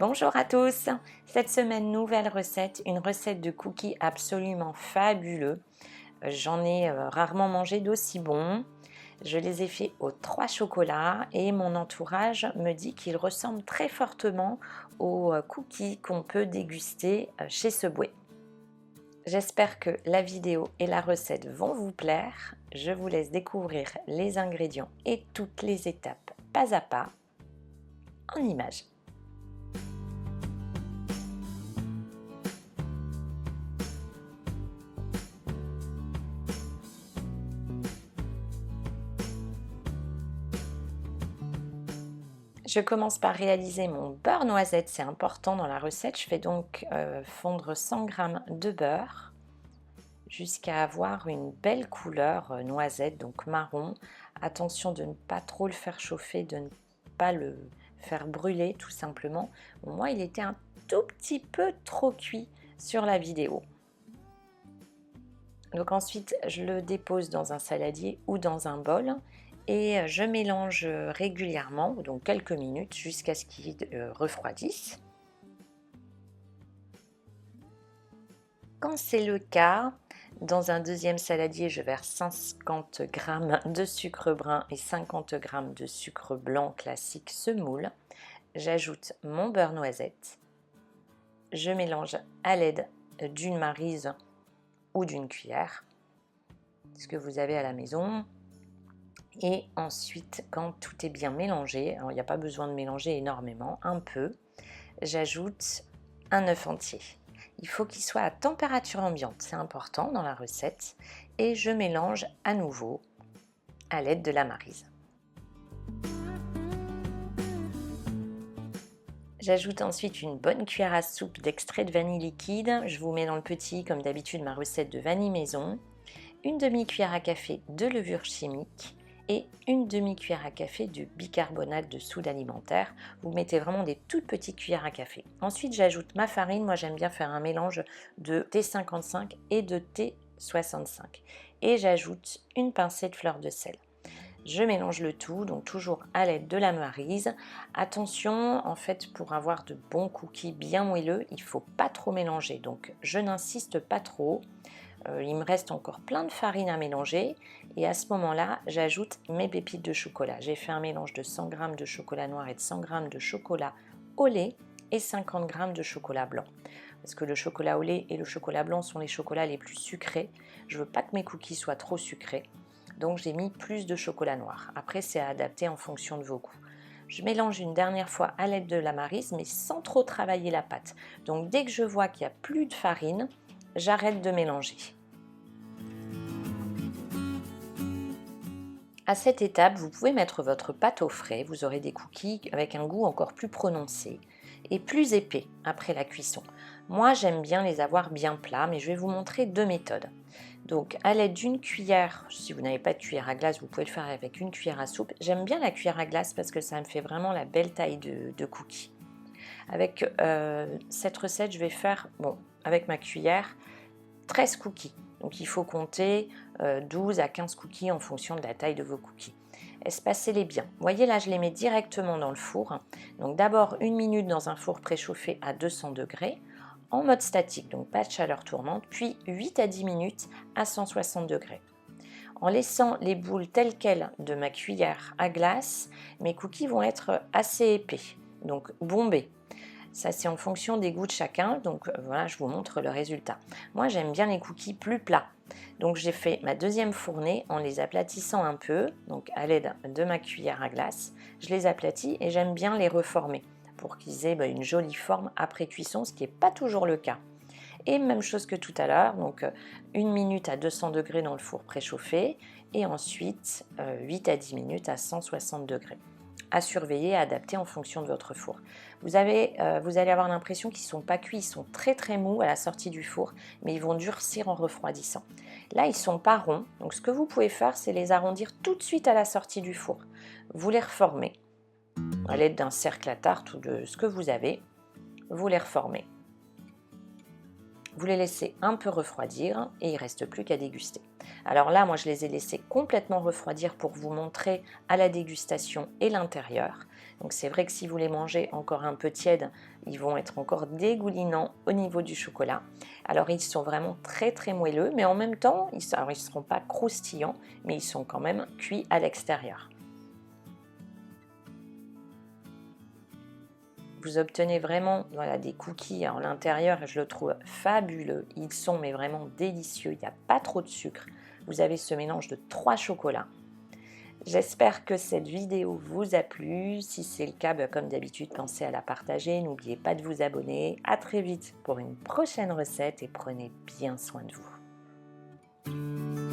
Bonjour à tous. Cette semaine, nouvelle recette, une recette de cookies absolument fabuleux. J'en ai rarement mangé d'aussi bon. Je les ai faits aux 3 chocolats et mon entourage me dit qu'ils ressemblent très fortement aux cookies qu'on peut déguster chez Subway. J'espère que la vidéo et la recette vont vous plaire. Je vous laisse découvrir les ingrédients et toutes les étapes pas à pas en images. Je commence par réaliser mon beurre noisette, c'est important dans la recette. Je fais donc fondre 100 g de beurre jusqu'à avoir une belle couleur noisette, donc marron. Attention de ne pas trop le faire chauffer, de ne pas le faire brûler tout simplement. Bon, moi, il était un tout petit peu trop cuit sur la vidéo. Donc ensuite, je le dépose dans un saladier ou dans un bol. Et je mélange régulièrement, donc quelques minutes, jusqu'à ce qu'il refroidisse. Quand c'est le cas, dans un deuxième saladier, je verse 50 g de sucre brun et 50 g de sucre blanc classique semoule. J'ajoute mon beurre noisette. Je mélange à l'aide d'une maryse ou d'une cuillère, ce que vous avez à la maison. Et ensuite, quand tout est bien mélangé, alors il n'y a pas besoin de mélanger énormément, un peu, j'ajoute un œuf entier. Il faut qu'il soit à température ambiante, c'est important dans la recette. Et je mélange à nouveau à l'aide de la maryse. J'ajoute ensuite une bonne cuillère à soupe d'extrait de vanille liquide. Je vous mets dans le petit, comme d'habitude, ma recette de vanille maison. Une demi-cuillère à café de levure chimique et une demi-cuillère à café de bicarbonate de soude alimentaire. Vous mettez vraiment des toutes petites cuillères à café. Ensuite, j'ajoute ma farine. Moi, j'aime bien faire un mélange de T55 et de T65. Et j'ajoute une pincée de fleur de sel. Je mélange le tout, donc toujours à l'aide de la maryse. Attention, en fait, pour avoir de bons cookies bien moelleux, il ne faut pas trop mélanger. Donc, je n'insiste pas trop. Il me reste encore plein de farine à mélanger et à ce moment-là, j'ajoute mes pépites de chocolat. J'ai fait un mélange de 100 g de chocolat noir et de 100 g de chocolat au lait et 50 g de chocolat blanc. Parce que le chocolat au lait et le chocolat blanc sont les chocolats les plus sucrés. Je ne veux pas que mes cookies soient trop sucrés, donc j'ai mis plus de chocolat noir. Après, c'est à adapter en fonction de vos goûts. Je mélange une dernière fois à l'aide de la maryse, mais sans trop travailler la pâte. Donc dès que je vois qu'il n'y a plus de farine, j'arrête de mélanger. À cette étape, vous pouvez mettre votre pâte au frais. Vous aurez des cookies avec un goût encore plus prononcé et plus épais après la cuisson. Moi, j'aime bien les avoir bien plats, mais je vais vous montrer deux méthodes. Donc, à l'aide d'une cuillère, si vous n'avez pas de cuillère à glace, vous pouvez le faire avec une cuillère à soupe. J'aime bien la cuillère à glace parce que ça me fait vraiment la belle taille de cookies. Avec cette recette, je vais faire, avec ma cuillère, 13 cookies. Donc il faut compter 12 à 15 cookies en fonction de la taille de vos cookies. Espacez-les bien. Vous voyez là, je les mets directement dans le four. Donc d'abord 1 minute dans un four préchauffé à 200 degrés en mode statique, donc pas de chaleur tournante, puis 8 à 10 minutes à 160 degrés. En laissant les boules telles quelles de ma cuillère à glace, mes cookies vont être assez épais, donc bombés. Ça, c'est en fonction des goûts de chacun. Donc voilà, je vous montre le résultat. Moi, j'aime bien les cookies plus plats. Donc j'ai fait ma deuxième fournée en les aplatissant un peu. Donc à l'aide de ma cuillère à glace, je les aplatis et j'aime bien les reformer pour qu'ils aient une jolie forme après cuisson, ce qui n'est pas toujours le cas. Et même chose que tout à l'heure, donc 1 minute à 200 degrés dans le four préchauffé et ensuite 8 à 10 minutes à 160 degrés. À surveiller, à adapter en fonction de votre four. Vous allez avoir l'impression qu'ils ne sont pas cuits, ils sont très très mous à la sortie du four, mais ils vont durcir en refroidissant. Là, ils ne sont pas ronds, donc ce que vous pouvez faire, c'est les arrondir tout de suite à la sortie du four. Vous les reformez à l'aide d'un cercle à tarte ou de ce que vous avez, vous les reformez. Vous les laissez un peu refroidir et il ne reste plus qu'à déguster. Alors là, moi, je les ai laissés complètement refroidir pour vous montrer à la dégustation et l'intérieur. Donc c'est vrai que si vous les mangez encore un peu tièdes, ils vont être encore dégoulinants au niveau du chocolat. Alors ils sont vraiment très très moelleux, mais en même temps, ils ne seront pas croustillants, mais ils sont quand même cuits à l'extérieur. Vous obtenez vraiment voilà, des cookies en l'intérieur, je le trouve fabuleux. Ils sont mais vraiment délicieux, il n'y a pas trop de sucre. Vous avez ce mélange de 3 chocolats. J'espère que cette vidéo vous a plu. Si c'est le cas, comme d'habitude, pensez à la partager. N'oubliez pas de vous abonner. À très vite pour une prochaine recette et prenez bien soin de vous.